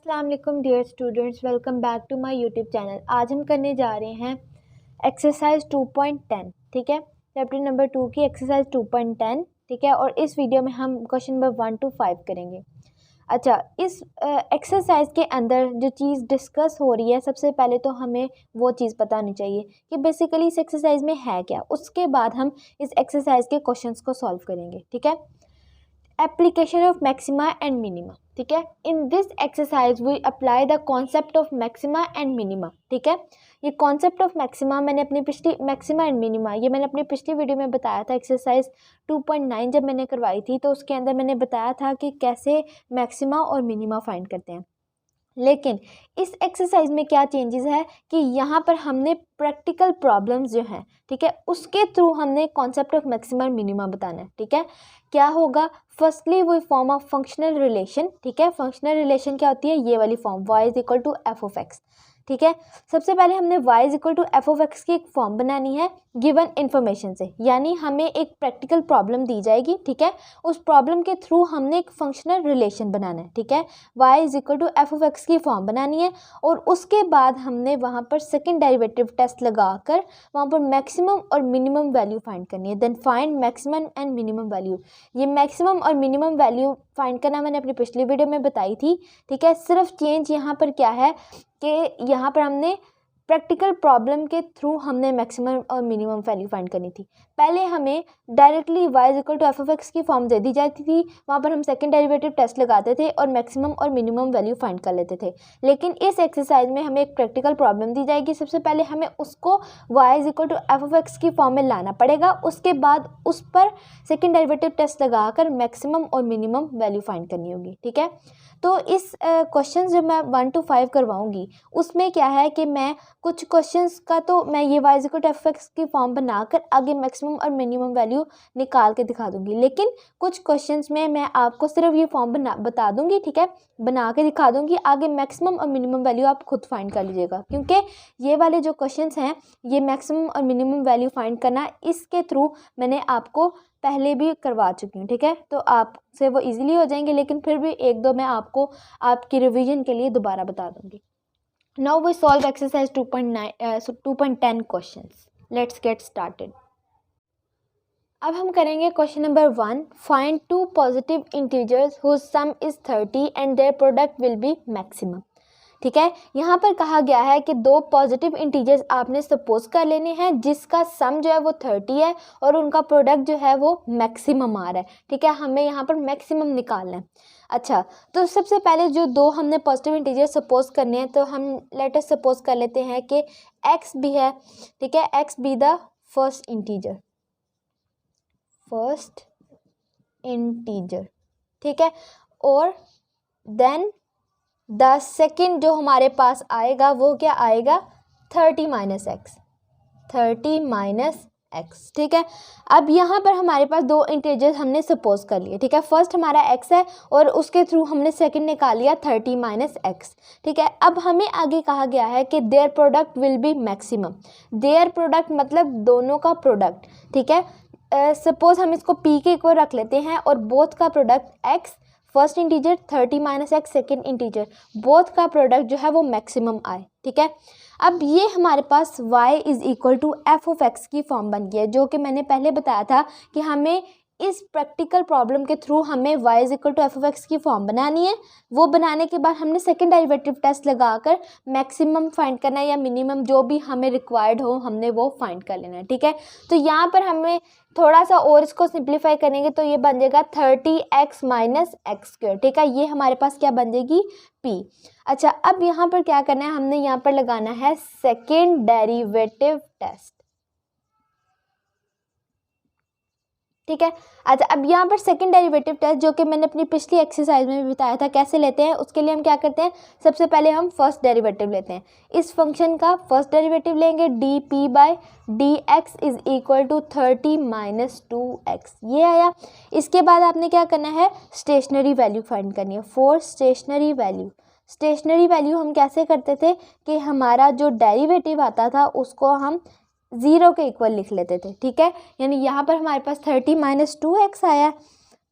अस्सलाम वालेकुम dear students, welcome back to my YouTube channel. आज हम करने जा रहे हैं एक्सरसाइज 2.10। ठीक है, चैप्टर नंबर 2 की एक्सरसाइज 2.10। ठीक है, और इस वीडियो में हम क्वेश्चन नंबर 1 to 5 करेंगे। अच्छा, इस एक्सरसाइज के अंदर जो चीज़ डिस्कस हो रही है, सबसे पहले तो हमें वो चीज़ पता होनी चाहिए कि बेसिकली इस एक्सरसाइज में है क्या। उसके बाद हम इस एक्सरसाइज के क्वेश्चंस को सॉल्व करेंगे। ठीक है, application of maxima and minima. ठीक है, in this exercise we apply the concept of maxima and minima. ठीक है, ये कॉन्सेप्ट ऑफ मैक्सिमा मैंने अपनी पिछली मैक्सिमा एंड मिनिमा ये मैंने अपनी पिछली वीडियो में बताया था। एक्सरसाइज 2.9 जब मैंने करवाई थी तो उसके अंदर मैंने बताया था कि कैसे मैक्सिमा और मिनिमा फाइंड करते हैं। लेकिन इस एक्सरसाइज में क्या चेंजेस है कि यहाँ पर हमने प्रैक्टिकल प्रॉब्लम्स जो हैं, ठीक है, उसके थ्रू हमने कॉन्सेप्ट ऑफ मैक्सिमा और मिनिमा बताना है। ठीक है, क्या होगा? फर्स्टली वो फॉर्म ऑफ फंक्शनल रिलेशन। ठीक है, फंक्शनल रिलेशन क्या होती है? ये वाली form y is equal to F of X. ठीक है, सबसे पहले हमने y is equal to F of X की एक फॉर्म बनानी है गिवन इन्फॉर्मेशन से, यानी हमें एक प्रैक्टिकल प्रॉब्लम दी जाएगी। ठीक है, उस प्रॉब्लम के थ्रू हमने एक फंक्शनल रिलेशन बनाना है। ठीक है, y is equal to F of X की फॉर्म बनानी है और उसके बाद हमने वहाँ पर सेकंड डेरिवेटिव टेस्ट लगाकर वहाँ पर मैक्सिमम और मिनिमम वैल्यू फाइंड करनी है। Then find maximum and minimum value. ये मैक्सिमम और मिनिमम वैल्यू फाइंड करना मैंने अपनी पिछली वीडियो में बताई थी। ठीक है, सिर्फ चेंज यहाँ पर क्या है कि यहाँ पर हमने प्रैक्टिकल प्रॉब्लम के थ्रू हमने मैक्सिमम और मिनिमम वैल्यू फाइंड करनी थी। पहले हमें directly y is equal to F of X की फॉर्म दे दी जाती थी, वहाँ पर हम सेकंड डेरिवेटिव टेस्ट लगाते थे और मैक्सिमम और मिनिमम वैल्यू फाइंड कर लेते थे। लेकिन इस एक्सरसाइज में हमें एक प्रैक्टिकल प्रॉब्लम दी जाएगी। सबसे पहले हमें उसको y is equal to F of X की फॉर्म में लाना पड़ेगा, उसके बाद उस पर सेकेंड डेरिवेटिव टेस्ट लगाकर मैक्सिमम और मिनिमम वैल्यू फाइंड करनी होगी। ठीक है, तो इस क्वेश्चन जो मैं 1 to 5 करवाऊँगी उसमें क्या है कि मैं कुछ क्वेश्चंस का तो मैं ये y is equal to F X की फॉर्म बनाकर आगे मैक्सिमम और मिनिमम वैल्यू निकाल के दिखा दूंगी, लेकिन कुछ क्वेश्चंस में मैं आपको सिर्फ ये फॉर्म बता दूंगी। ठीक है, बना के दिखा दूंगी, आगे मैक्सिमम और मिनिमम वैल्यू आप खुद फाइंड कर लीजिएगा, क्योंकि ये वाले जो क्वेश्चंस हैं ये मैक्सिमम और मिनिमम वैल्यू फाइंड करना इसके थ्रू मैंने आपको पहले भी करवा चुकी हूँ। ठीक है, तो आपसे वो इजीली हो जाएंगे, लेकिन फिर भी एक दो मैं आपको आपकी रिवीजन के लिए दोबारा बता दूंगी। Now we solve exercise 2.10 questions. Let's get started. अब हम करेंगे question number 1। Find two positive integers whose sum is 30 and their product will be maximum. ठीक है, यहाँ पर कहा गया है कि दो पॉजिटिव इंटीजर्स आपने सपोज कर लेने हैं जिसका सम जो है वो 30 है और उनका प्रोडक्ट जो है वो मैक्सिमम आ रहा है। ठीक है, हमें यहाँ पर मैक्सिमम निकालना है। अच्छा, तो सबसे पहले जो दो हमने पॉजिटिव इंटीजर सपोज करने हैं, तो हम लेट अस सपोज कर लेते हैं कि x भी है। ठीक है, x be the first integer. ठीक है, और देन द सेकेंड जो हमारे पास आएगा वो क्या आएगा? 30 माइनस एक्स। ठीक है, अब यहाँ पर हमारे पास दो इंटीजर्स हमने सपोज कर लिए। ठीक है, फर्स्ट हमारा x है और उसके थ्रू हमने सेकंड निकाल लिया 30 माइनस एक्स। ठीक है, अब हमें आगे कहा गया है कि there product will be maximum. Their product मतलब दोनों का प्रोडक्ट। ठीक है, सपोज हम इसको p के इक्वल रख लेते हैं और बोथ का product x first integer 30 minus x second integer both का प्रोडक्ट जो है वो मैक्सिमम आए। ठीक है, अब ये हमारे पास y is equal to F of X की फॉर्म बन गई है, जो कि मैंने पहले बताया था कि हमें इस प्रैक्टिकल प्रॉब्लम के थ्रू हमें y is equal to F of X की फॉर्म बनानी है। वो बनाने के बाद हमने सेकंड डेरिवेटिव टेस्ट लगाकर मैक्सिमम फाइंड करना है या मिनिमम, जो भी हमें रिक्वायर्ड हो हमने वो फाइंड कर लेना है। ठीक है, तो यहाँ पर हमें थोड़ा सा और इसको सिंप्लीफाई करेंगे तो ये बन जाएगा 30x माइनस एक्स स्क्वायर। ठीक है, ये हमारे पास क्या बन जाएगी? p। अच्छा, अब यहाँ पर क्या करना है? हमने यहाँ पर लगाना है सेकेंड डेरिवेटिव टेस्ट। ठीक है, अच्छा, अब यहाँ पर सेकंड डेरिवेटिव टेस्ट जो कि मैंने अपनी पिछली एक्सरसाइज में भी बताया था कैसे लेते हैं, उसके लिए हम क्या करते हैं? सबसे पहले हम फर्स्ट डेरिवेटिव लेते हैं। इस फंक्शन का फर्स्ट डेरिवेटिव लेंगे, D P by D X is equal to 30 minus 2x। ये आया। इसके बाद आपने क्या करना है? स्टेशनरी वैल्यू फाइंड करनी है। फॉर स्टेशनरी वैल्यू हम कैसे करते थे कि हमारा जो डेरिवेटिव आता था उसको हम 0 के इक्वल लिख लेते थे। ठीक है, यानी यहाँ पर हमारे पास 30 माइनस 2x आया।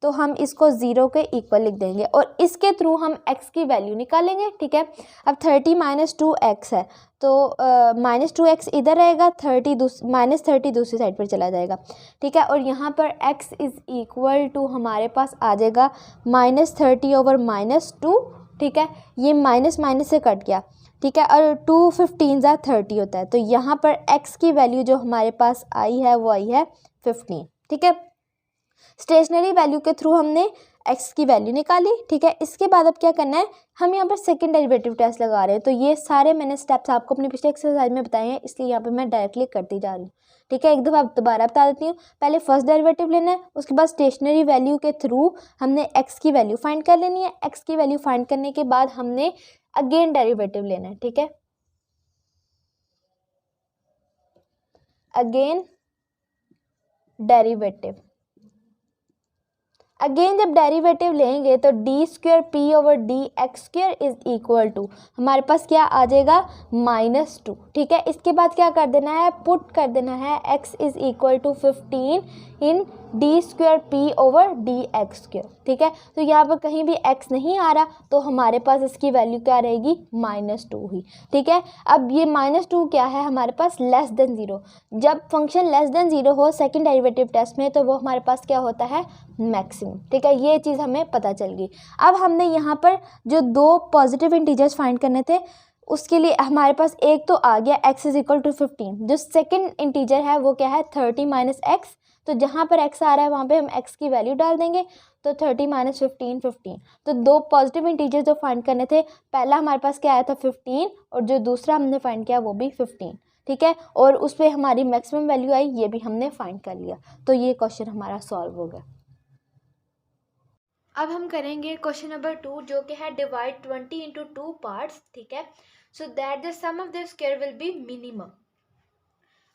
तो हम इसको 0 के इक्वल लिख देंगे और इसके थ्रू हम x की वैल्यू निकालेंगे, ठीक है। अब 30 माइनस 2x है तो -2x इधर रहेगा, -30 दूसरी साइड पर चला जाएगा, ठीक है। और यहाँ पर x इज़ इक्वल टू हमारे पास आ जाएगा -30 ओवर -2, ठीक है। ये माइनस माइनस से कट गया, ठीक है। और 2 15 30 होता है, तो यहाँ पर x की वैल्यू जो हमारे पास आई है वो आई है 15, ठीक है। स्टेशनरी वैल्यू के थ्रू हमने x की वैल्यू निकाली, ठीक है। इसके बाद अब क्या करना है, हम यहाँ पर सेकंड डेरिवेटिव टेस्ट लगा रहे हैं। तो ये सारे मैंने स्टेप्स आपको अपनी पिछले एक्सरसाइज में बताए हैं, इसलिए यहाँ पे मैं डायरेक्टली करती जा रही हूँ, ठीक है। एक दफ़ा दोबारा बता देती हूँ। पहले फर्स्ट डेरिवेटिव लेना है, उसके बाद स्टेशनरी वैल्यू के थ्रू हमने x की वैल्यू फाइंड कर लेनी है। x की वैल्यू फाइंड करने के बाद हमने अगेन डेरिवेटिव लेना है, ठीक है। अगेन डेरिवेटिव, अगेन जब डेरिवेटिव लेंगे तो d² p over dx² is equal to हमारे पास क्या आ जाएगा -2, ठीक है। इसके बाद क्या कर देना है, पुट कर देना है x is equal to 15 in d² p over dx², ठीक है। तो यहाँ पर कहीं भी x नहीं आ रहा तो हमारे पास इसकी वैल्यू क्या रहेगी -2 ही, ठीक है। अब ये -2 क्या है हमारे पास, लेस देन 0। जब फंक्शन लेस देन 0 हो सेकंड डेरिवेटिव टेस्ट में तो वो हमारे पास क्या होता है मैक्सिमम, ठीक है। ये चीज़ हमें पता चल गई। अब हमने यहाँ पर जो दो पॉजिटिव इंटीजर्स फाइंड करने थे उसके लिए हमारे पास एक तो आ गया x इज इक्वल टू 15, जो सेकंड इंटीजर है वो क्या है 30 माइनस एक्स। तो जहाँ पर x आ रहा है वहाँ पे हम x की वैल्यू डाल देंगे, तो 30 माइनस 15 15। तो दो पॉजिटिव इंटीजर जो फाइंड करने थे, पहला हमारे पास क्या आया था 15 और जो दूसरा हमने फाइंड किया वो भी 15, ठीक है। और उस पर हमारी मैक्सिमम वैल्यू आई, ये भी हमने फाइंड कर लिया। तो ये क्वेश्चन हमारा सॉल्व हो गया। अब हम करेंगे क्वेश्चन नंबर 2 जो कि है डिवाइड 20 इंटू 2 पार्ट्स, ठीक है। So that the sum of the square will be minimum.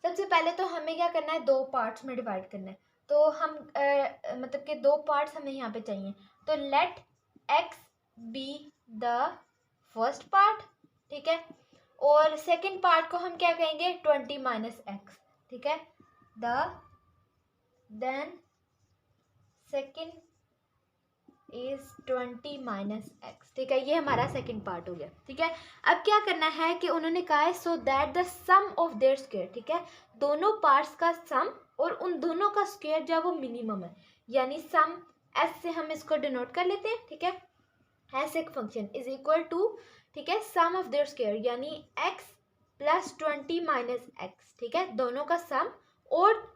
सबसे पहले तो हमें क्या करना है, दो पार्ट्स में डिवाइड करना है। तो हम मतलब कि दो पार्ट्स हमें यहाँ पे चाहिए। तो let x be the first part, ठीक है। और सेकंड पार्ट को हम क्या कहेंगे 20 माइनस एक्स, ठीक है। Then second is 20 minus X, ठीक है। ये हमारा सेकंड पार्ट हो गया, ठीक है। अब क्या करना है कि उन्होंने कहा है so that the sum of their square, ठीक है। दोनों पार्ट्स का सम और उन दोनों का स्क्वायर जो है वो मिनिमम है, यानी सम एस से हम इसको डिनोट कर लेते हैं, ठीक है। एस एक फंक्शन इज इक्वल टू, ठीक है, सम ऑफ देयर स्क्वायर यानी एक्स प्लस 20 माइनस एक्स, ठीक है। दोनों का सम और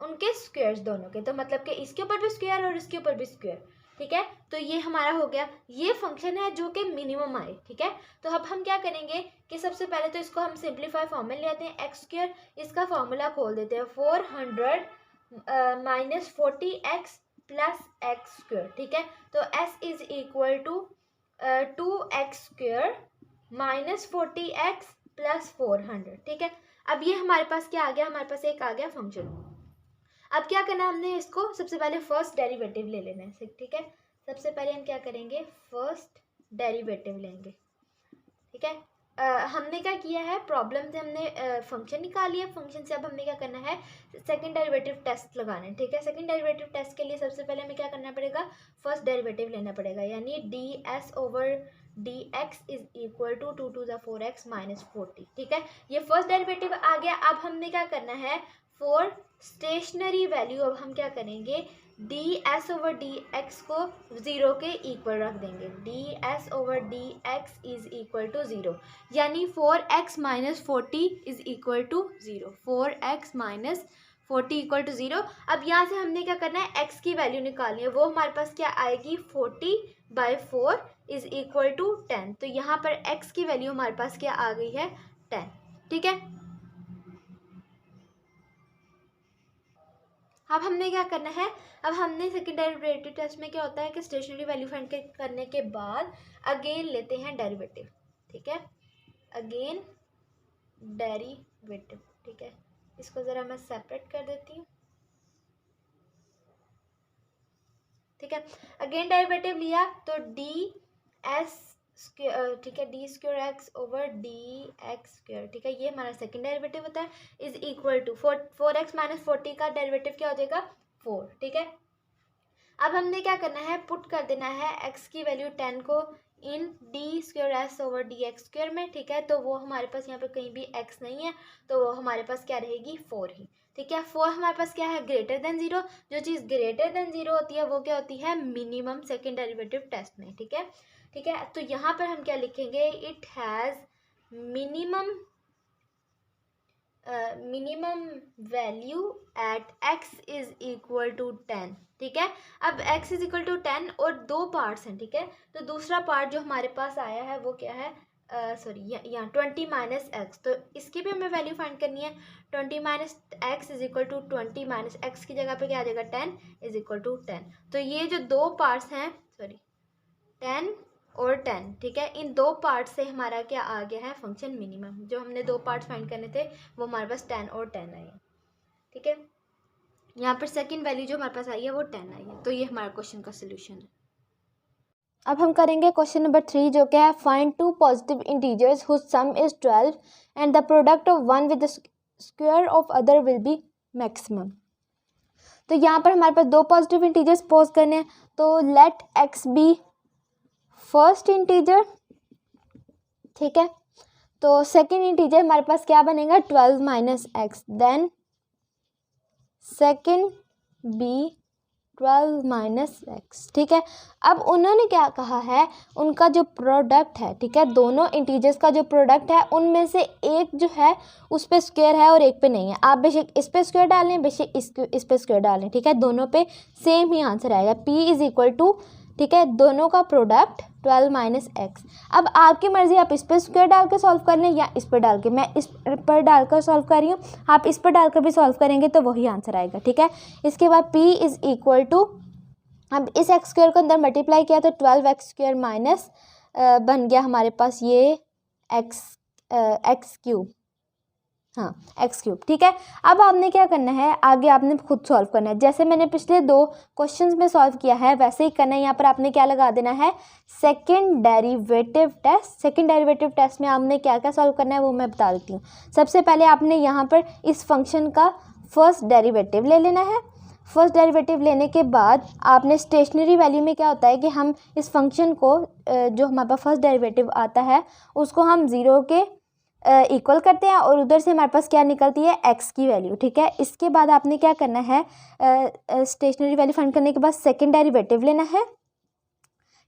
उनके स्क्वायर्स दोनों के, तो मतलब कि इसके ऊपर भी स्क्वायर और इसके ऊपर भी स्क्वायर, ठीक है। तो ये हमारा हो गया, ये फंक्शन है जो कि मिनिमम आए, ठीक है। तो अब हम क्या करेंगे कि सबसे पहले तो इसको हम सिंप्लीफाई फॉर्म में ले आते हैं, एक्स स्क्वायर, इसका फॉर्मूला खोल देते हैं 400 minus 40x plus x square, ठीक है। तो s is equal to 2x square minus 40x plus 400, ठीक है। अब ये हमारे पास क्या आ गया, हमारे पास एक आ गया फंक्शन। अब क्या करना है, हमने इसको सबसे पहले फर्स्ट डेरिवेटिव ले लेना है, ठीक है। सबसे पहले हम क्या करेंगे, फर्स्ट डेरिवेटिव लेंगे, ठीक है। हमने क्या किया है, प्रॉब्लम से हमने फंक्शन निकाली है, फंक्शन से अब हमें क्या करना है सेकंड डेरिवेटिव टेस्ट लगाना है, ठीक है। सेकंड डेरिवेटिव टेस्ट के लिए सबसे पहले हमें क्या करना पड़ेगा, फर्स्ट डेरिवेटिव लेना पड़ेगा, यानी ds over dx is equal to 2 to the 4x minus 40, ठीक है। ये फर्स्ट डेरिवेटिव आ गया। अब हमने क्या करना है, फॉर स्टेशनरी वैल्यू अब हम क्या करेंगे, ds ओवर dx को 0 के इक्वल रख देंगे, ds over dx is equal to 0, यानी 4x minus 40 is equal to 0, 4x minus 40 equal to 0। अब यहाँ से हमने क्या करना है, x की वैल्यू निकालनी है, वो हमारे पास क्या आएगी 40/4 इज इक्वल टू 10। तो यहाँ पर x की वैल्यू हमारे पास क्या आ गई है 10, ठीक है। अब हमने क्या करना है, अब हमने सेकंड डेरिवेटिव टेस्ट में क्या होता है कि स्टेशनरी वैल्यू फाइंड करने के बाद अगेन लेते हैं डेरिवेटिव, ठीक है। अगेन डेरिवेटिव, ठीक है। इसको ज़रा मैं सेपरेट कर देती हूँ, ठीक है। अगेन डेरिवेटिव लिया तो ds ठीक है, D square x over d x square, ठीक है। ये हमारा सेकंड डेरिवेटिव होता है, is equal to 4x minus 40 का डेरिवेटिव क्या हो जाएगा 4, ठीक है। अब हमने क्या करना है, पुट कर देना है x की वैल्यू 10 को in d square s over d x square में, ठीक है। तो वो हमारे पास यहाँ पर कहीं भी x नहीं है, तो वो हमारे पास क्या रहेगी 4 ही, ठीक है। 4 हमारे पास क्या है, ग्रेटर देन 0। जो चीज़ ग्रेटर देन 0 होती है वो क्या होती है, मिनिमम सेकेंड डेरिवेटिव टेस्ट में, ठीक है। ठीक है, तो यहाँ पर हम क्या लिखेंगे, it has minimum value at x is equal to 10, ठीक है। अब x इज इक्वल टू 10 और दो पार्ट्स हैं, ठीक है। तो दूसरा पार्ट जो हमारे पास आया है वो क्या है, सॉरी यहाँ 20 माइनस एक्स, तो इसकी भी हमें वैल्यू फाइंड करनी है। 20 minus X is equal to 20 minus X की जगह पे क्या आ जाएगा 10 इज इक्वल टू 10। तो ये जो दो पार्ट्स हैं, सॉरी 10 और 10, ठीक है, इन दो पार्ट से हमारा क्या आ गया है, फंक्शन मिनिमम। जो हमने दो पार्ट्स फाइंड करने थे वो हमारे पास 10 और 10 आई है, ठीक है। यहाँ पर सेकंड वैल्यू जो हमारे पास आई है वो 10 आई है। तो ये हमारा क्वेश्चन का सोल्यूशन है। अब हम करेंगे क्वेश्चन नंबर 3 जो क्या है, find two positive integers whose sum is 12 and the product of one with the square of other will be maximum. तो यहाँ पर हमारे पास दो पॉजिटिव इंटीजर्स पोज करने हैं, तो let X be first integer, ठीक है। तो सेकेंड इंटीजर हमारे पास क्या बनेगा 12 minus X, then second be 12 minus X, ठीक है। अब उन्होंने क्या कहा है, उनका जो प्रोडक्ट है, ठीक है, दोनों इंटीजर्स का जो प्रोडक्ट है उनमें से एक जो है उस पे स्क्वायर है और एक पे नहीं है। आप बेशक इस पे स्क्वायर डाल लें, बेशक इस पे स्क्वायर डाल लें, ठीक है, दोनों पे सेम ही आंसर आएगा। p इज इक्वल टू, ठीक है, दोनों का प्रोडक्ट 12 माइनस एक्स। अब आपकी मर्ज़ी, आप इस पर स्क्वायर डाल के सॉल्व कर लें या इस पर डाल के, मैं इस पर डालकर सॉल्व कर रही हूँ, आप इस पर डालकर भी सॉल्व करेंगे तो वही आंसर आएगा, ठीक है। इसके बाद p इज़ इक्वल टू, अब इस एक्स स्क्वायर को अंदर मल्टीप्लाई किया तो 12 एक्स स्क्वायर माइनस बन गया हमारे पास ये एक्स क्यूब, हाँ एक्स क्यूब, ठीक है। अब आपने क्या करना है, आगे आपने खुद सॉल्व करना है। जैसे मैंने पिछले दो क्वेश्चंस में सॉल्व किया है वैसे ही करना है। यहाँ पर आपने क्या लगा देना है, second derivative test. Second derivative test में आपने क्या क्या सॉल्व करना है वो मैं बता देती हूँ। सबसे पहले आपने यहाँ पर इस फंक्शन का फर्स्ट डेरिवेटिव ले लेना है। फर्स्ट डेरिवेटिव लेने के बाद आपने स्टेशनरी वैल्यू में क्या होता है कि हम इस फंक्शन को जो हमारे पास फर्स्ट डेरिवेटिव आता है उसको हम 0 के इक्वल करते हैं और उधर से हमारे पास क्या निकलती है x की वैल्यू, ठीक है। इसके बाद आपने क्या करना है, स्टेशनरी वैल्यू फाइंड करने के बाद सेकंड डेरिवेटिव लेना है,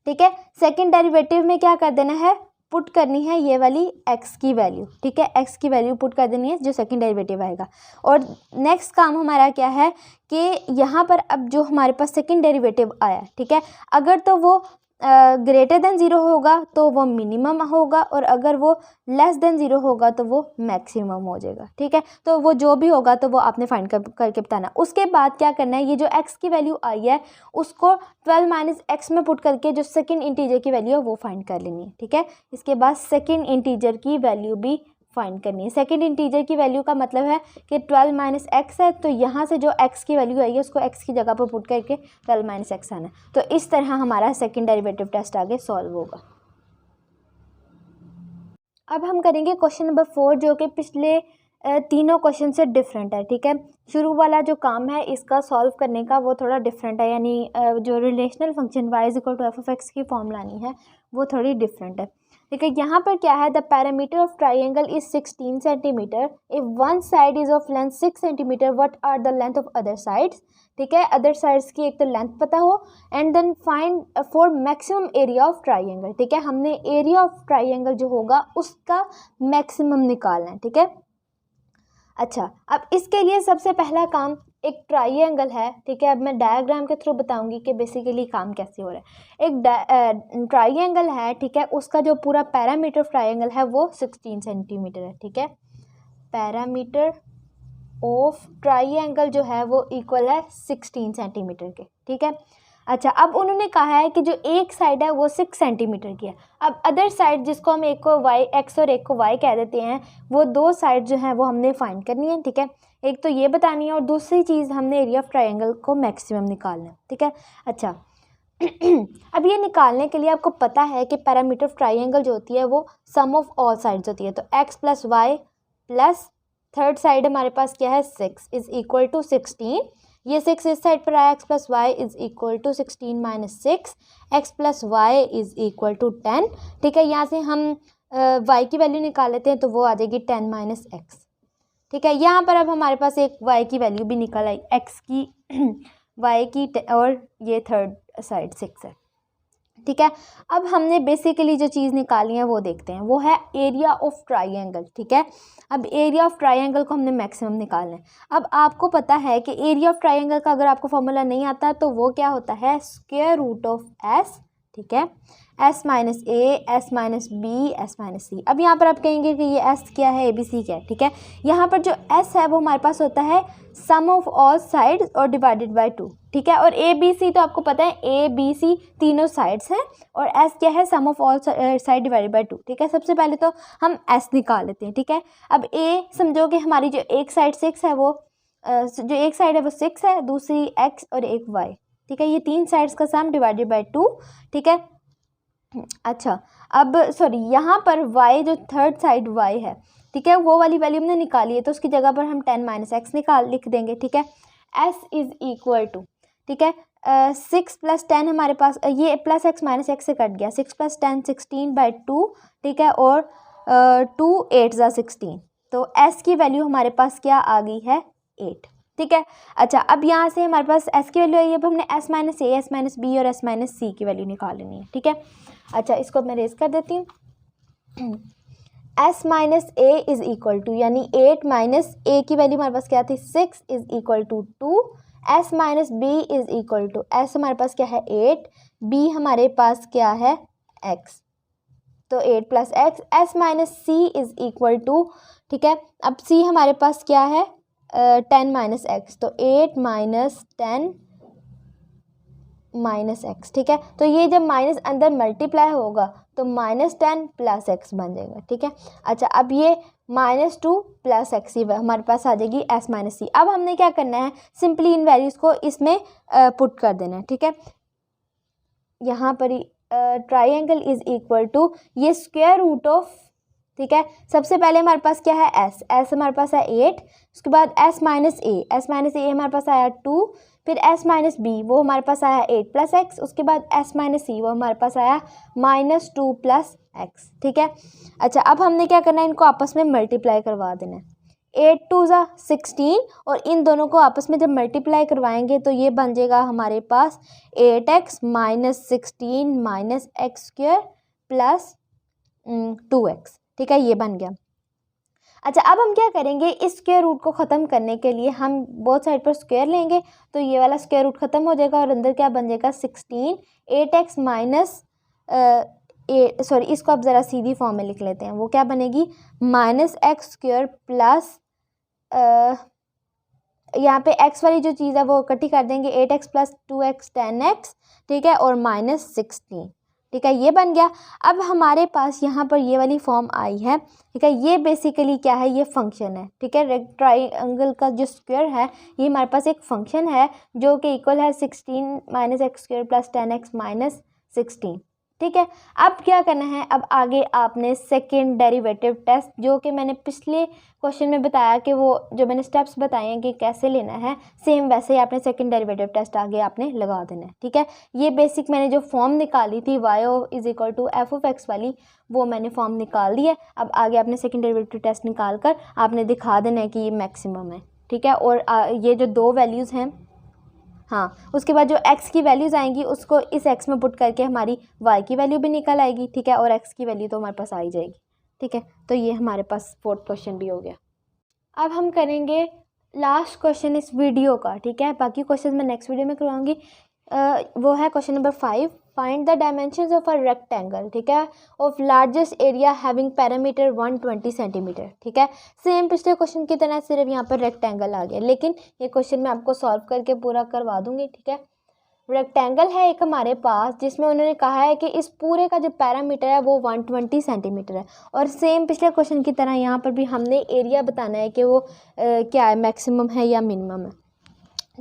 ठीक है। सेकंड डेरिवेटिव में क्या कर देना है, पुट करनी है ये वाली x की वैल्यू, ठीक है, x की वैल्यू पुट कर देनी है जो सेकंड डेरिवेटिव आएगा। और नेक्स्ट काम हमारा क्या है कि यहाँ पर अब जो हमारे पास सेकंड डेरिवेटिव आया, ठीक है, अगर तो वो ग्रेटर देन 0 होगा तो वो मिनिमम होगा और अगर वो लेस देन 0 होगा तो वो मैक्सिमम हो जाएगा, ठीक है। तो वो जो भी होगा तो वो आपने फाइंड करके बताना। उसके बाद क्या करना है, ये जो x की वैल्यू आई है उसको 12 माइनस एक्स में पुट करके जो सेकंड इंटीजर की वैल्यू है वो फाइंड कर लेनी है, ठीक है। इसके बाद सेकंड इंटीजर की वैल्यू भी फाइंड करनी है। सेकंड इंटीजर की वैल्यू का मतलब है कि 12 माइनस एक्स है, तो यहाँ से जो x की वैल्यू आई है उसको x की जगह पर पुट करके 12 माइनस एक्स आना है। तो इस तरह हमारा सेकंड डेरिवेटिव टेस्ट आगे सॉल्व होगा। अब हम करेंगे क्वेश्चन नंबर 4 जो कि पिछले तीनों क्वेश्चन से डिफरेंट है, ठीक है। शुरू वाला जो काम है इसका सॉल्व करने का वो थोड़ा डिफरेंट है, यानी जो relational function y is equal to F of X की फॉर्म लानी है वो थोड़ी डिफरेंट है, ठीक है। यहाँ पर क्या है, the parameter of triangle is 16 centimetre if one side is of length 6 centimetre, what are the length of other sides, ठीक है। अदर साइड्स की एक तो लेंथ पता हो and then find for maximum area of triangle, ठीक है। हमने एरिया ऑफ ट्राइंगल जो होगा उसका मैक्सिमम निकालना है, ठीक है। अच्छा, अब इसके लिए सबसे पहला काम, एक ट्राइंगल है, ठीक है। अब मैं डायग्राम के थ्रू बताऊंगी कि बेसिकली काम कैसे हो रहा है। एक ट्राइंगल है, ठीक है, उसका जो पूरा पैरामीटर ऑफ ट्राइंगल है वो 16 सेंटीमीटर है, ठीक है। पैरामीटर ऑफ ट्राइंगल जो है वो इक्वल है 16 सेंटीमीटर के, ठीक है। अच्छा, अब उन्होंने कहा है कि जो एक साइड है वो 6 सेंटीमीटर की है। अब अदर साइड जिसको हम एक को वाई एक्स और एक को वाई कह देते हैं, वो दो साइड जो हैं वो हमने फाइंड करनी है, ठीक है। एक तो ये बतानी है और दूसरी चीज़ हमने एरिया ऑफ ट्राइंगल को मैक्सिमम निकालना है, ठीक है। अच्छा अब ये निकालने के लिए आपको पता है कि पैरामीटर ऑफ ट्राइंगल जो होती है वो सम ऑफ ऑल साइड्स होती है। तो x plus Y plus third side हमारे पास क्या है 6 इज इक्वल टू 16, ये 6 इस साइड पर आया, x plus Y is equal to 16 minus 6, X plus Y is equal to 10। ठीक है, यहाँ से हम y की वैल्यू निकाल लेते हैं तो वो आ जाएगी 10 माइनस एक्स। ठीक है, यहाँ पर अब हमारे पास एक y की वैल्यू भी निकल आई, x की y की, और ये थर्ड साइड 6 है। ठीक है, अब हमने बेसिकली जो चीज़ निकाली है वो देखते हैं, वो है एरिया ऑफ ट्राइंगल। ठीक है, अब एरिया ऑफ ट्राइंगल को हमने मैक्सिमम निकालना है। अब आपको पता है कि एरिया ऑफ ट्राइंगल का अगर आपको फॉर्मूला नहीं आता तो वो क्या होता है, स्क्वायर रूट ऑफ एस। ठीक है, s minus a, s minus b, s minus c. अब यहाँ पर आप कहेंगे कि ये एस क्या है, ए बी सी क्या है। ठीक है, यहाँ पर जो एस है वो हमारे पास होता है सम ऑफ ऑल साइड्स और डिवाइडेड बाय 2। ठीक है, और ए बी सी तो आपको पता है ए बी सी तीनों साइड्स हैं, और एस क्या है, sum of all side divided by 2। ठीक है, सबसे पहले तो हम एस निकाल लेते हैं। ठीक है, अब ए समझो कि हमारी जो एक साइड 6 है, वो जो एक साइड है वो 6 है, दूसरी एक्स और एक वाई। ठीक है, ये तीन साइड्स का सम डिवाइडेड बाय 2। ठीक है, अच्छा अब सॉरी, यहाँ पर y जो थर्ड साइड y है, ठीक है, वो वाली वैल्यू हमने निकाली है तो उसकी जगह पर हम 10 माइनस एक्स लिख देंगे। ठीक है, s इज इक्वल टू, ठीक है, 6 प्लस 10 हमारे पास, ये प्लस एक्स माइनस एक्स से कट गया, 6 प्लस 10 16 बाई 2। ठीक है, और 2 8 ज़ा 16, तो s की वैल्यू हमारे पास क्या आ गई है, 8। ठीक है, अच्छा अब यहाँ से हमारे पास s की वैल्यू आई है, अब हमने s minus a, s minus B और s माइनस सी की वैल्यू निकाल लेनी है। ठीक है, अच्छा इसको मैं रेज कर देती हूँ। s minus A is equal to, यानी 8 माइनस ए की वैल्यू हमारे पास क्या थी, 6 is equal to 2। s minus B is equal to, s हमारे पास क्या है 8, b हमारे पास क्या है x, तो 8 plus X. s minus C is equal to, ठीक है, अब c हमारे पास क्या है 10 माइनस एक्स, तो 8 माइनस 10 माइनस एक्स। ठीक है, तो ये जब माइनस अंदर मल्टीप्लाई होगा तो माइनस 10 प्लस एक्स बन जाएगा। ठीक है, अच्छा अब ये -2 प्लस एक्स ही हमारे पास आ जाएगी s माइनस सी। अब हमने क्या करना है, सिंपली इन वैल्यूज़ को इसमें पुट कर देना है। ठीक है, यहाँ पर ट्राइंगल इज इक्वल टू ये स्क्वायर रूट ऑफ, ठीक है, सबसे पहले हमारे पास क्या है s हमारे पास है 8, उसके बाद s माइनस ए, हमारे पास आया 2, फिर s माइनस बी वो हमारे पास आया 8 प्लस एक्स, उसके बाद s माइनस सी वो हमारे पास आया -2 प्लस एक्स। ठीक है, अच्छा अब हमने क्या करना है, इनको आपस में मल्टीप्लाई करवा देना है, 8 2 ज़ा 16, और इन दोनों को आपस में जब मल्टीप्लाई करवाएंगे तो ये बन जाएगा हमारे पास 8x minus 16 minus x square plus 2x। ठीक है, ये बन गया। अच्छा अब हम क्या करेंगे, इस स्क्वायर रूट को ख़त्म करने के लिए हम बोथ साइड पर स्क्वायर लेंगे, तो ये वाला स्क्वायर रूट ख़त्म हो जाएगा और अंदर क्या बन जाएगा 16, 8x माइनस सॉरी इसको अब ज़रा सीधी फॉर्म में लिख लेते हैं, वो क्या बनेगी माइनस एक्स स्क्वायर प्लस यहाँ पे x वाली जो चीज़ है वो इकट्ठी कर देंगे, 8x प्लस 2x 10x। ठीक है, और -16। ठीक है, ये बन गया। अब हमारे पास यहाँ पर ये वाली फॉर्म आई है। ठीक है, ये बेसिकली क्या है, ये फंक्शन है। ठीक है, ट्राइंगल का जो स्क्वायर है ये हमारे पास एक फंक्शन है जो कि इक्वल है 16 minus x square plus 10x minus 16। ठीक है, अब क्या करना है, अब आगे आपने सेकेंड डेरिवेटिव टेस्ट, जो कि मैंने पिछले क्वेश्चन में बताया कि वो जो मैंने स्टेप्स बताए हैं कि कैसे लेना है, सेम वैसे ही आपने सेकेंड डेरिवेटिव टेस्ट आगे आपने लगा देना है। ठीक है, ये बेसिक मैंने जो फॉर्म निकाली थी y is equal to F of X वाली, वो मैंने फॉर्म निकाल दी है। अब आगे आपने सेकेंड डेरिवेटिव टेस्ट निकाल कर आपने दिखा देना है कि ये मैक्सिमम है। ठीक है, और ये जो दो वैल्यूज़ हैं, हाँ, उसके बाद जो x की वैल्यूज़ आएंगी उसको इस x में पुट करके हमारी y की वैल्यू भी निकल आएगी। ठीक है, और x की वैल्यू तो हमारे पास आ ही जाएगी। ठीक है, तो ये हमारे पास फोर्थ क्वेश्चन भी हो गया। अब हम करेंगे लास्ट क्वेश्चन इस वीडियो का। ठीक है, बाकी क्वेश्चन मैं नेक्स्ट वीडियो में करवाऊंगी। वो है question number 5, find the dimensions of a rectangle. ठीक है, of largest area having parameter 120 centimetre. ठीक है, सेम पिछले क्वेश्चन की तरह, सिर्फ यहाँ पर रेक्टेंगल आ गया, लेकिन ये क्वेश्चन मैं आपको सॉल्व करके पूरा करवा दूंगी। ठीक है, रेक्टेंगल है एक हमारे पास जिसमें उन्होंने कहा है कि इस पूरे का जो पैरामीटर है वो 120 सेंटीमीटर है, और सेम पिछले क्वेश्चन की तरह यहाँ पर भी हमने एरिया बताना है कि वो क्या है, मैक्सिमम है या मिनिमम है।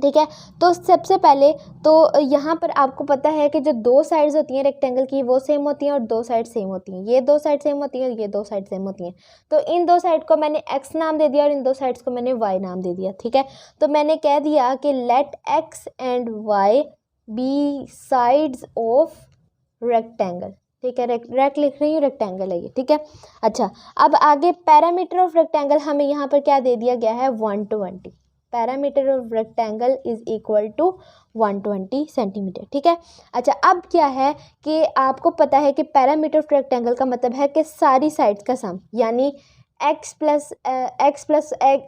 ठीक है। तो सबसे पहले तो यहाँ पर आपको पता है कि जो दो साइड्स होती हैं रेक्टेंगल की वो सेम होती हैं और दो साइड सेम होती हैं, ये दो साइड सेम होती हैं और ये दो साइड सेम होती हैं। तो इन दो साइड को मैंने x नाम दे दिया और इन दो साइड्स को मैंने y नाम दे दिया। ठीक है, तो मैंने कह दिया कि let x and y be sides of rectangle. ठीक है, रेक्ट लिख रही हूँ, रेक्टेंगल है ये। ठीक है, अच्छा अब आगे पैरामीटर ऑफ रेक्टेंगल हमें यहाँ पर क्या दे दिया गया है 120। Parameter of rectangle is equal to 120 centimetre. ठीक है, अच्छा अब क्या है कि आपको पता है कि पैरामीटर ऑफ रेक्टेंगल का मतलब है कि सारी साइड्स का सम, यानी x plus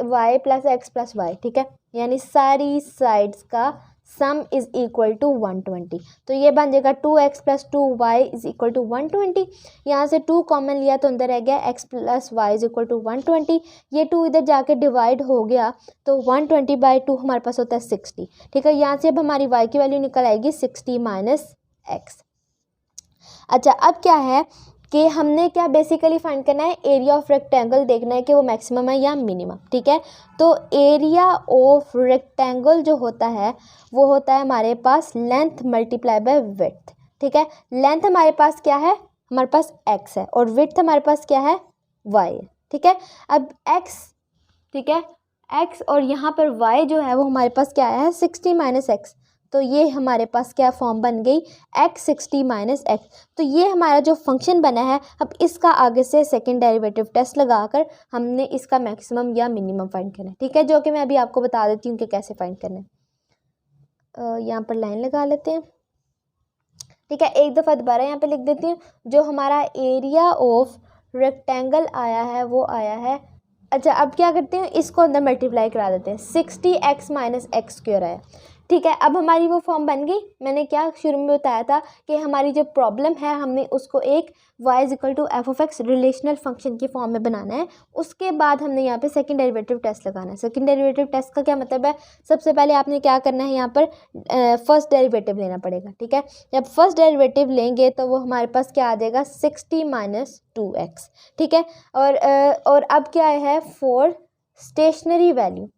Y plus X plus Y. ठीक है, यानी सारी साइड्स का सम इज इक्वल टू 120। तो ये बन जाएगा 2x plus 2y is equal to 120। यहाँ से 2 कॉमन लिया तो अंदर रह गया x plus Y is equal to 120। ये 2 इधर जाके डिवाइड हो गया तो 120/2 हमारे पास होता है 60। ठीक है, यहाँ से अब हमारी y की वैल्यू निकल आएगी 60 माइनस x। अच्छा अब क्या है कि हमने क्या बेसिकली फाइंड करना है, एरिया ऑफ रेक्टेंगल देखना है कि वो मैक्सिमम है या मिनिमम। ठीक है, तो एरिया ऑफ रेक्टेंगल जो होता है वो होता है हमारे पास लेंथ मल्टीप्लाई बाय विड्थ। ठीक है, लेंथ हमारे पास क्या है, हमारे पास x है और विड्थ हमारे पास क्या है y है। ठीक है, अब x, ठीक है x और यहाँ पर y जो है वो हमारे पास क्या है 60 माइनस एक्स। तो ये हमारे पास क्या फॉर्म बन गई x 60 माइनस एक्स। तो ये हमारा जो फंक्शन बना है, अब इसका आगे से सेकंड डेरिवेटिव टेस्ट लगाकर हमने इसका मैक्सिमम या मिनिमम फाइंड करना है। ठीक है, जो कि मैं अभी आपको बता देती हूँ कि कैसे फाइंड करना है। यहाँ पर लाइन लगा लेते हैं। ठीक है, एक दफ़ा दोबारा यहाँ पे लिख देती हूँ। जो हमारा एरिया ऑफ रेक्टेंगल आया है वो आया है, अच्छा अब क्या करते हैं इसको अंदर मल्टीप्लाई करा देते हैं, 60x माइनस एक्स स्क्वायर है। ठीक है, अब हमारी वो फॉर्म बन गई। मैंने क्या शुरू में बताया था कि हमारी जो प्रॉब्लम है हमने उसको एक y is equal to F of X relational function की फॉर्म में बनाना है। उसके बाद हमने यहाँ पे सेकंड डेरिवेटिव टेस्ट लगाना है। सेकंड डेरिवेटिव टेस्ट का क्या मतलब है, सबसे पहले आपने क्या करना है, यहाँ पर फर्स्ट डेरिवेटिव लेना पड़ेगा। ठीक है, जब फर्स्ट डेरिवेटिव लेंगे तो वो हमारे पास क्या आ जाएगा 60 माइनस 2x। ठीक है, और अब क्या है फॉर स्टेशनरी वैल्यू।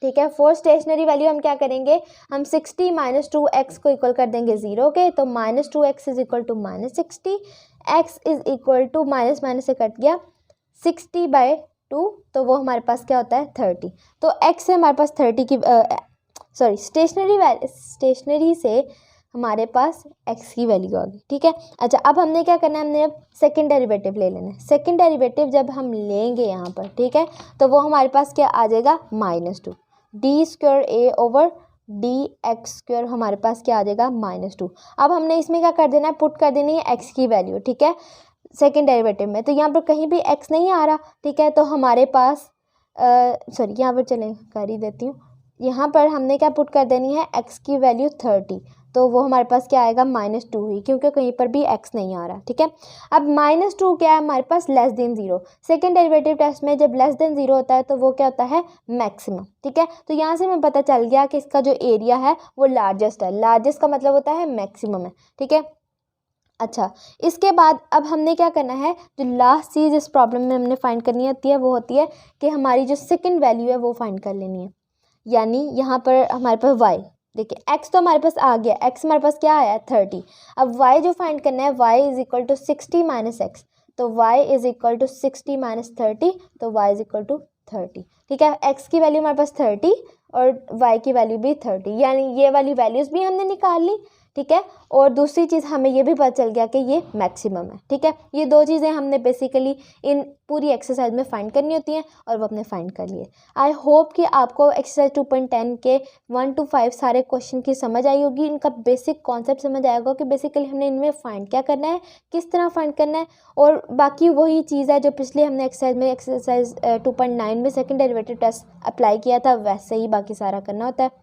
ठीक है, फॉर स्टेशनरी वैल्यू हम क्या करेंगे, हम 60 माइनस 2x को इक्वल कर देंगे 0 के, तो minus 2x is equal to minus 60, x is equal to minus minus से कट गया 60/2, तो वो हमारे पास क्या होता है 30। तो x से हमारे पास 30 की सॉरी स्टेशनरी से हमारे पास x की वैल्यू आ गई। ठीक है, अच्छा अब हमने क्या करना है, हमने अब सेकंड डेरिवेटिव ले लेना है। सेकंड डेरिवेटिव जब हम लेंगे यहाँ पर, ठीक है, तो वो हमारे पास क्या आ जाएगा -2 डी स्क्वायर ए ओवर डी एक्स स्क्वायर, हमारे पास क्या आ जाएगा -2। अब हमने इसमें क्या कर देना है, पुट कर देनी है x की वैल्यू। ठीक है, सेकंड डेरिवेटिव में, तो यहाँ पर कहीं भी x नहीं आ रहा। ठीक है, तो हमारे पास सॉरी यहाँ पर चलें कर ही देती हूँ। यहाँ पर हमने क्या पुट कर देनी है x की वैल्यू 30, तो वो हमारे पास क्या आएगा -2 ही, क्योंकि कहीं पर भी x नहीं आ रहा। ठीक है, अब -2 क्या है हमारे पास less than 0। Second derivative test में जब लेस देन 0 होता है तो वो क्या होता है मैक्सिमम। ठीक है, तो यहाँ से हमें पता चल गया कि इसका जो एरिया है वो लार्जेस्ट है। लार्जेस्ट का मतलब होता है मैक्सिमम है। ठीक है, अच्छा इसके बाद अब हमने क्या करना है, जो लास्ट चीज़ इस प्रॉब्लम में हमने फाइंड करनी होती है वो होती है कि हमारी जो सेकेंड वैल्यू है वो फाइंड कर लेनी है। यानी यहाँ पर हमारे पास y, देखिए x तो हमारे पास आ गया, x हमारे पास क्या आया 30। अब y जो फाइंड करना है y is equal to 60 minus X, तो y is equal to 60 minus 30, तो y इज इक्वल टू 30। ठीक है, x की वैल्यू हमारे पास 30 और y की वैल्यू भी 30, यानी ये वाली वैल्यूज़ भी हमने निकाल ली। ठीक है, और दूसरी चीज़ हमें ये भी पता चल गया कि ये मैक्सिमम है। ठीक है, ये दो चीज़ें हमने बेसिकली इन पूरी एक्सरसाइज में फाइंड करनी होती हैं और वो हमने फाइंड कर लिए। आई होप कि आपको एक्सरसाइज 2.10 के 1 to 5 सारे क्वेश्चन की समझ आई होगी, इनका बेसिक कॉन्सेप्ट समझ आएगा कि बेसिकली हमने इनमें फाइंड क्या करना है, किस तरह फाइंड करना है, और बाकी वही चीज़ है जो पिछले हमने एक्सरसाइज 2.9 में सेकेंड डेरिवेटिव टेस्ट अप्लाई किया था, वैसे ही बाकी सारा करना होता है।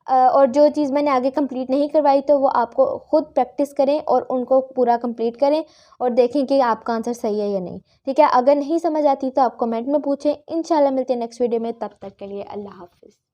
और जो चीज़ मैंने आगे कंप्लीट नहीं करवाई तो वो आपको खुद प्रैक्टिस करें और उनको पूरा कंप्लीट करें और देखें कि आपका आंसर सही है या नहीं। ठीक है, अगर नहीं समझ आती तो आप कमेंट में पूछें। इंशाल्लाह मिलते हैं नेक्स्ट वीडियो में, तब तक के लिए अल्लाह हाफिज़।